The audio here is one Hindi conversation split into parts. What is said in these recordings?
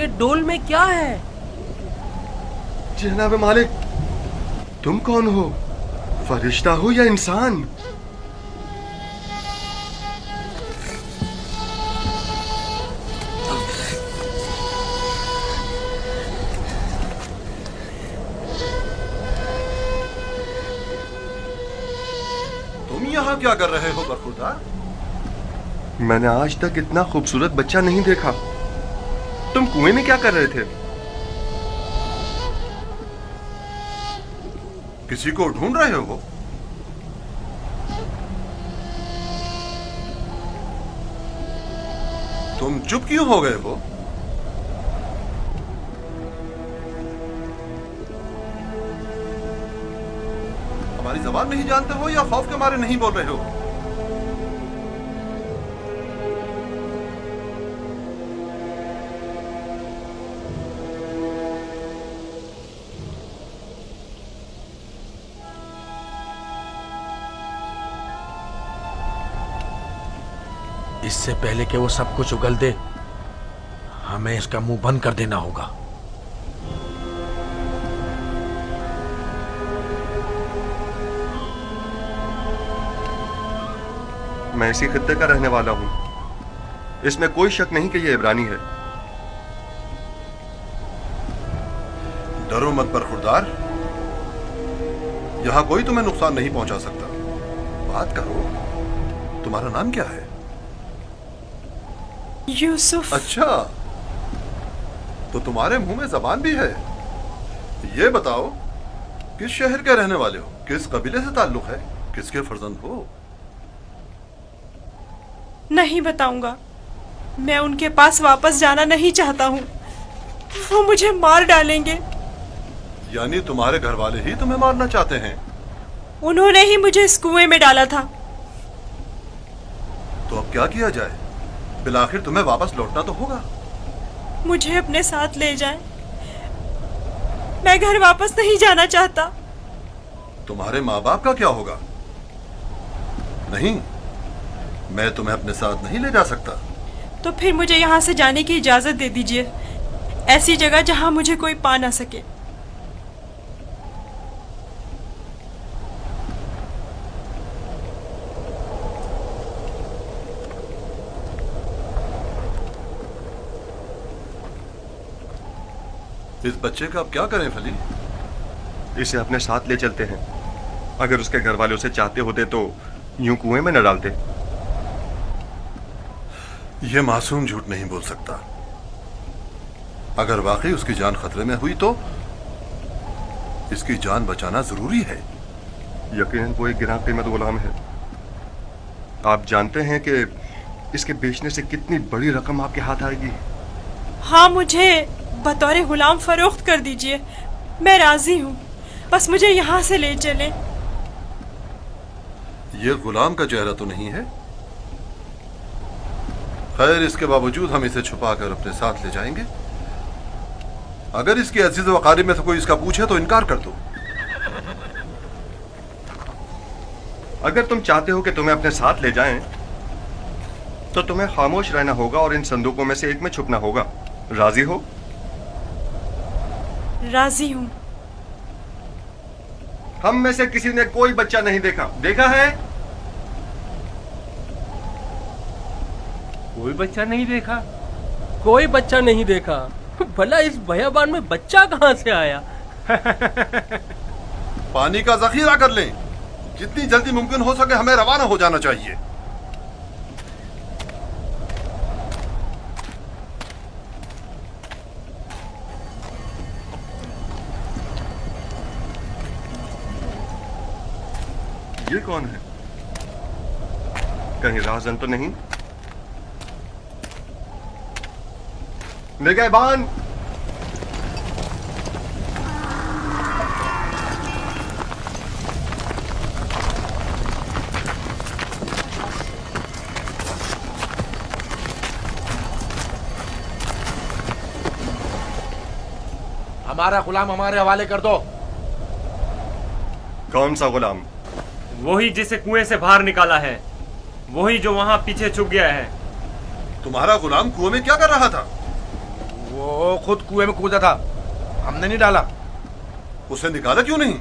ये डोल में क्या है? जनाब मालिक, तुम कौन हो? फरिश्ता हो या इंसान? तुम यहाँ क्या कर रहे हो बरखुरदार? मैंने आज तक इतना खूबसूरत बच्चा नहीं देखा। तुम कुएं में क्या कर रहे थे? किसी को ढूंढ रहे हो? तुम चुप क्यों हो गए हो? हमारी जबान नहीं जानते हो या खौफ के मारे नहीं बोल रहे हो? इससे पहले कि वो सब कुछ उगल दे, हमें इसका मुंह बंद कर देना होगा। मैं इसी खित्ते का रहने वाला हूं। इसमें कोई शक नहीं कि ये इब्रानी है। डरो मत बरखुरदार, यहां कोई तुम्हें नुकसान नहीं पहुंचा सकता। बात करो, तुम्हारा नाम क्या है? यूसुफ। अच्छा, तो तुम्हारे मुंह में जबान भी है। ये बताओ, किस शहर के रहने वाले हो? किस कबीले से ताल्लुक है? किसके फर्जंद हो? नहीं बताऊंगा। मैं उनके पास वापस जाना नहीं चाहता हूँ। वो मुझे मार डालेंगे। यानी तुम्हारे घर वाले ही तुम्हें मारना चाहते हैं? उन्होंने ही मुझे इस कुएं में डाला था। तो अब क्या किया जाए? बिलाखिर तुम्हें वापस लौटना तो होगा। मुझे अपने साथ ले जाएं। मैं घर वापस नहीं जाना चाहता। तुम्हारे माँ बाप का क्या होगा? नहीं, मैं तुम्हें अपने साथ नहीं ले जा सकता। तो फिर मुझे यहाँ से जाने की इजाजत दे दीजिए, ऐसी जगह जहाँ मुझे कोई पा ना सके। इस बच्चे का अब क्या करें फली? इसे अपने साथ ले चलते हैं। अगर उसके घर वाले उसे चाहते होते तो यूं कुएं में न डालते। यह मासूम झूठ नहीं बोल सकता। अगर वाकई उसकी जान खतरे में हुई तो इसकी जान बचाना जरूरी है। यकीनन वो एक गिरा कीमत गुलाम है। आप जानते हैं कि इसके बेचने से कितनी बड़ी रकम आपके हाथ आएगी। हाँ, मुझे बतौर गुलाम फरोख्त कर दीजिए, मैं राजी हूँ। बस मुझे यहाँ से ले चलें। यह गुलाम का चेहरा तो नहीं है। खैर, इसके बावजूद हम इसे छुपा कर अपने साथ ले जाएंगे। अगर इसके अजीज व अकारिब में से कोई इसका पूछे तो इनकार कर दो। अगर तुम चाहते हो कि तुम्हें अपने साथ ले जाएं, तो तुम्हें खामोश रहना होगा और इन संदूकों में से एक में छुपना होगा। राजी हो? राजी हूँ। हम में से किसी ने कोई बच्चा नहीं देखा। देखा है? कोई बच्चा नहीं देखा? कोई बच्चा नहीं देखा? भला इस बयाबान में बच्चा कहां से आया? पानी का जखीरा कर लें। जितनी जल्दी मुमकिन हो सके हमें रवाना हो जाना चाहिए। ये कौन है? कहीं राजन तो नहीं? निगहबान! हमारा गुलाम हमारे हवाले कर दो। कौन सा गुलाम? वही जिसे कुएं से बाहर निकाला है, वही जो वहां पीछे छुप गया है। तुम्हारा गुलाम कुएं में क्या कर रहा था? वो खुद कुएं में कूदा था, हमने नहीं डाला। उसे निकाला क्यों नहीं?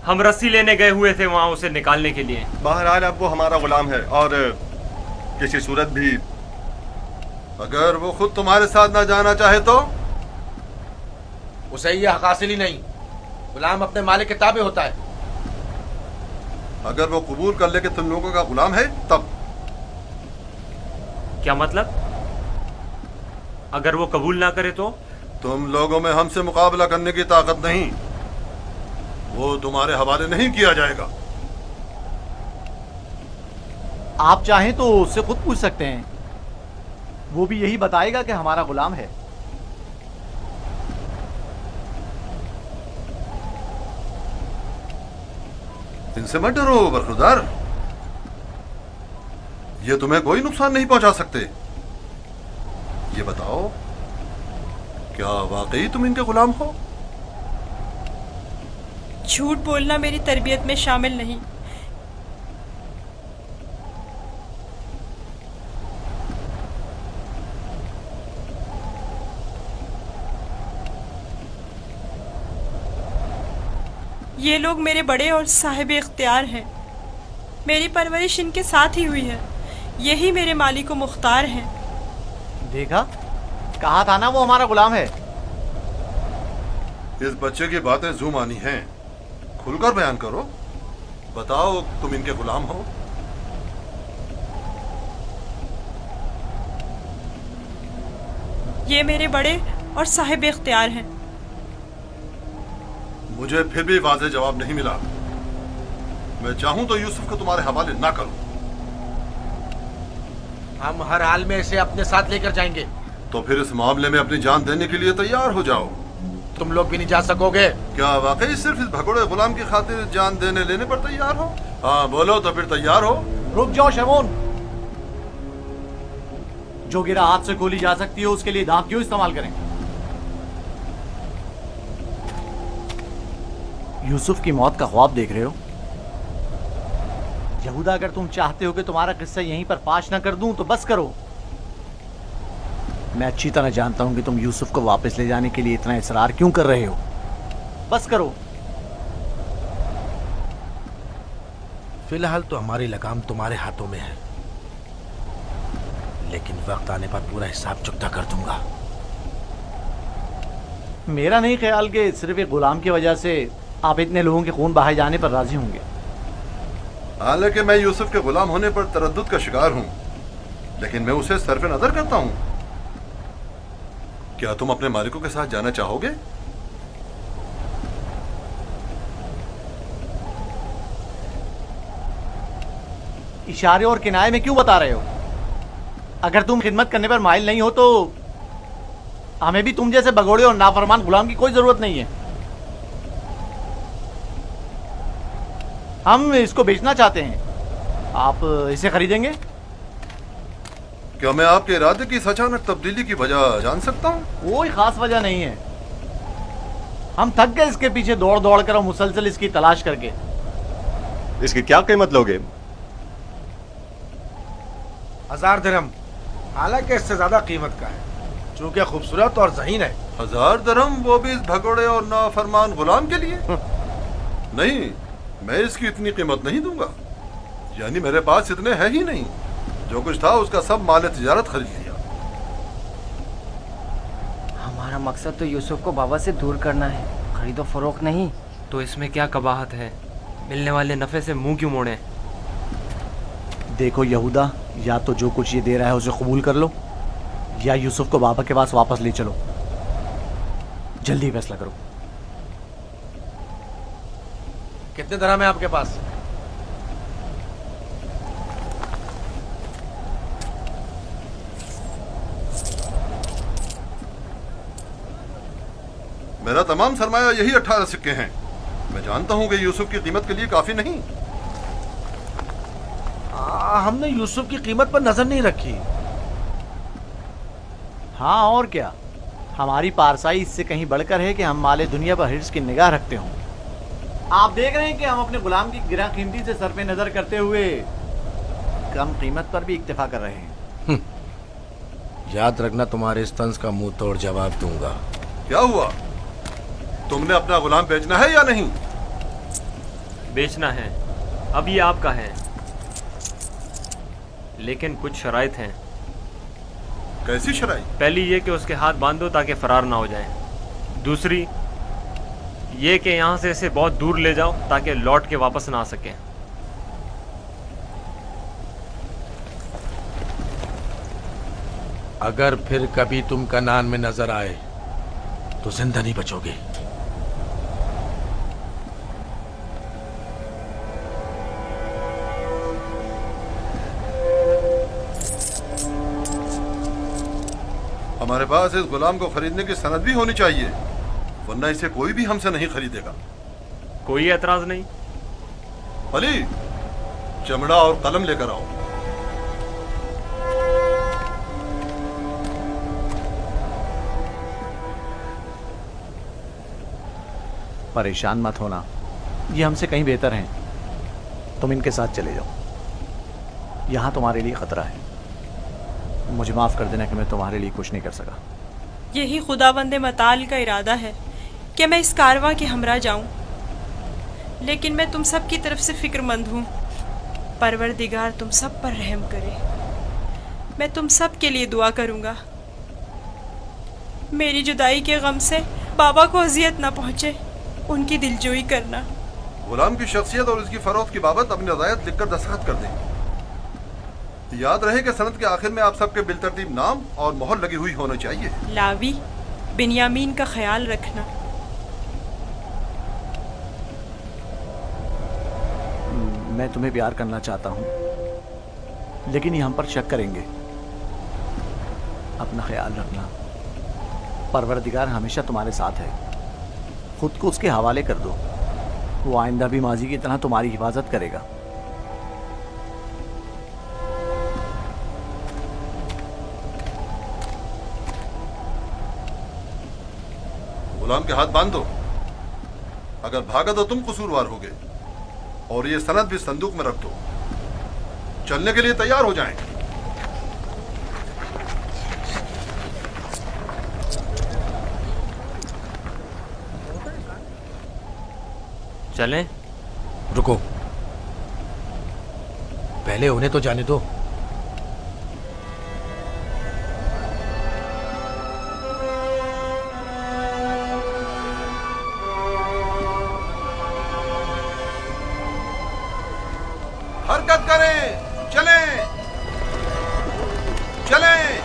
हम रस्सी लेने गए हुए थे वहां उसे निकालने के लिए। बहरहाल अब वो हमारा गुलाम है और किसी सूरत भी अगर वो खुद तुम्हारे साथ ना जाना चाहे तो? उसे ये हक हासिल ही नहीं। गुलाम अपने मालिक के ताबे होता है। अगर वो कबूल कर ले कि तुम लोगों का गुलाम है तब? क्या मतलब? अगर वो कबूल ना करे तो? तुम लोगों में हमसे मुकाबला करने की ताकत नहीं, वो तुम्हारे हवाले नहीं किया जाएगा। आप चाहें तो उससे खुद पूछ सकते हैं, वो भी यही बताएगा कि हमारा गुलाम है। इनसे मत डरो बरखुरदार, ये तुम्हें कोई नुकसान नहीं पहुंचा सकते। ये बताओ, क्या वाकई तुम इनके गुलाम हो? झूठ बोलना मेरी तरबियत में शामिल नहीं। ये लोग मेरे बड़े और साहिब इख्तियार हैं। मेरी परवरिश इनके साथ ही हुई है। यही मेरे मालिक व मुख्तार हैं। देखा, कहा था ना वो हमारा गुलाम है। इस बच्चे की बातें जुमानी हैं, खुलकर बयान करो। बताओ, तुम इनके गुलाम हो? ये मेरे बड़े और साहिब इख्तियार हैं। मुझे फिर भी वाज़ेह जवाब नहीं मिला। मैं चाहूं तो यूसुफ को तुम्हारे हवाले ना करूं। हम हर हाल में इसे अपने साथ लेकर जाएंगे। तो फिर इस मामले में अपनी जान देने के लिए तैयार हो जाओ। तुम लोग भी नहीं जा सकोगे। क्या वाकई सिर्फ इस भगोड़े गुलाम की खातिर जान देने लेने पर तैयार हो? हाँ बोलो तो फिर तैयार हो। रुक जाओ शमोन, जो गिरा हाथ से गोली जा सकती है उसके लिए दांत क्यों इस्तेमाल करें? यूसुफ की मौत का ख्वाब देख रहे हो? यहूदा, अगर तुम चाहते हो कि तुम्हारा किस्सा यहीं पर पाश ना कर दूं तो बस करो। मैं अच्छी तरह जानता हूं कि तुम यूसुफ को वापस ले जाने के लिए इतना इसरार क्यों कर रहे हो। बस करो। फिलहाल तो हमारी लगाम तुम्हारे हाथों में है, लेकिन वक्त आने पर पूरा हिसाब चुकता कर दूंगा। मेरा नहीं ख्याल कि सिर्फ एक गुलाम की वजह से आप इतने लोगों के खून बहाए जाने पर राजी होंगे। हालांकि मैं यूसुफ के गुलाम होने पर तरद्दुद का शिकार हूं, लेकिन मैं उसे सरफ नजर करता हूं। क्या तुम अपने मालिकों के साथ जाना चाहोगे? इशारे और किनाए में क्यों बता रहे हो? अगर तुम खिदमत करने पर माइल नहीं हो तो हमें भी तुम जैसे भगोड़े और नाफरमान गुलाम की कोई जरूरत नहीं है। हम इसको बेचना चाहते हैं, आप इसे खरीदेंगे? क्या मैं आपके इरादे की इस अचानक तब्दीली की वजह जान सकता हूँ? कोई खास वजह नहीं है। हम थक गए इसके पीछे दौड़ दौड़ कर और मुसलसल इसकी तलाश करके। इसकी क्या कीमत लोगे? 1000 दिरहम, हालांकि इससे ज्यादा कीमत का है, चूंकि खूबसूरत और ज़हीन है। 1000 दिरहम, वो भी इस भगोड़े और नाफरमान गुलाम के लिए? नहीं, मैं इसकी इतनी कीमत नहीं दूंगा। यानी मेरे पास इतने है ही नहीं। जो कुछ था उसका सब माल तिजारत खरीद लिया। हमारा मकसद तो यूसुफ को बाबा से दूर करना है, खरीदो फरोख्त नहीं। तो इसमें क्या कबाहत है? मिलने वाले नफे से मुंह क्यों मोड़े? देखो यहूदा, या तो जो कुछ ये दे रहा है उसे कबूल कर लो, या यूसुफ को बाबा के पास वापस ले चलो। जल्दी फैसला करो। कितने दिरहम है आपके पास? मेरा तमाम सरमाया यही 18 सिक्के हैं। मैं जानता हूं कि यूसुफ की कीमत के लिए काफी नहीं। हमने यूसुफ की कीमत पर नजर नहीं रखी। हाँ और क्या, हमारी पारसाई इससे कहीं बढ़कर है कि हम माले दुनिया पर हिर्स की निगाह रखते हों। आप देख रहे हैं कि हम अपने गुलाम की गिरा कीमती से सरफे नजर करते हुए कम कीमत पर भी इक्तिफा कर रहे हैं। याद रखना, तुम्हारे इस तंज का मुंह तोड़ जवाब दूंगा। क्या हुआ? तुमने अपना गुलाम बेचना है या नहीं? बेचना है, अब ये आपका है, लेकिन कुछ शराइत हैं। कैसी शराई? पहली ये कि उसके हाथ बांध दो ताकि फरार ना हो जाए। दूसरी ये कि यहाँ से इसे बहुत दूर ले जाओ ताकि लौट के वापस ना आ सके। अगर फिर कभी तुम कनान में नजर आए तो जिंदा नहीं बचोगे। हमारे पास इस गुलाम को खरीदने की सनद भी होनी चाहिए, वरना इसे कोई भी हमसे नहीं खरीदेगा। कोई एतराज नहीं। अली, चमड़ा और कलम लेकर आओ। परेशान मत होना, ये हमसे कहीं बेहतर हैं। तुम इनके साथ चले जाओ। यहाँ तुम्हारे लिए खतरा है। मुझे माफ़ कर देना कि मैं तुम्हारे लिए कुछ नहीं कर सका। यही खुदावंद मताल का इरादा है कि मैं इस कारवां के हमरा जाऊं, लेकिन मैं तुम सब की तरफ से फिक्रमंद हूँ। परवरदिगार तुम सब पर रहम करे। मैं तुम सब के लिए दुआ करूँगा। मेरी जुदाई के गम से बाबा को अजियत ना पहुँचे, उनकी दिलजोई करना। गुलाम की शख्सियत और उसकी फरोख्त की बाबत अपनी रज़ायत लिखकर दस्तखत कर दें। याद रहे कि सनद के आखिर में आप सबके बिलतरतीब नाम और मोहर लगी हुई होनी चाहिए। लावी, बिन्यामीन का ख्याल रखना। मैं तुम्हें प्यार करना चाहता हूँ, लेकिन ये हम पर शक करेंगे। अपना ख्याल रखना। परवरदिगार हमेशा तुम्हारे साथ है। खुद को उसके हवाले कर दो, वो आइंदा भी माजी की तरह तुम्हारी हिफाजत करेगा। गुलाम के हाथ बांध दो। अगर भागा तो तुम कसूरवार होगे, और ये सनद भी संदूक में रख दो। चलने के लिए तैयार हो जाएं। चलें? रुको, पहले उन्हें तो जाने दो। हरकत करें, चलें, चलें।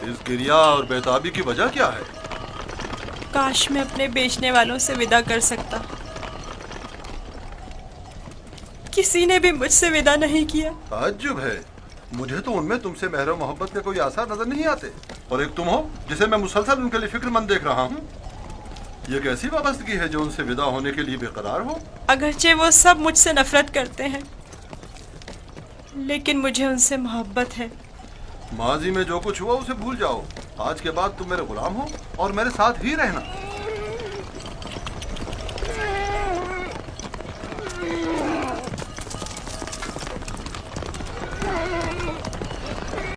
इस गिरिया और बेताबी की वजह क्या है? काश मैं अपने बेचने वालों से विदा कर सकता। किसी ने भी मुझसे विदा नहीं किया। ताज्जुब है, मुझे तो उनमें तुमसे मेहर मोहब्बत के कोई आसार नजर नहीं आते। और एक तुम हो जिसे मैं मुसलसल उनके लिए फिक्रमंद देख रहा हूँ। ये कैसी वाबस्तगी है जो उनसे विदा होने के लिए बेकरार हो? अगरचे वो सब मुझसे नफरत करते हैं, लेकिन मुझे उनसे मोहब्बत है। माजी में जो कुछ हुआ उसे भूल जाओ। आज के बाद तुम मेरे गुलाम हो और मेरे साथ ही रहना।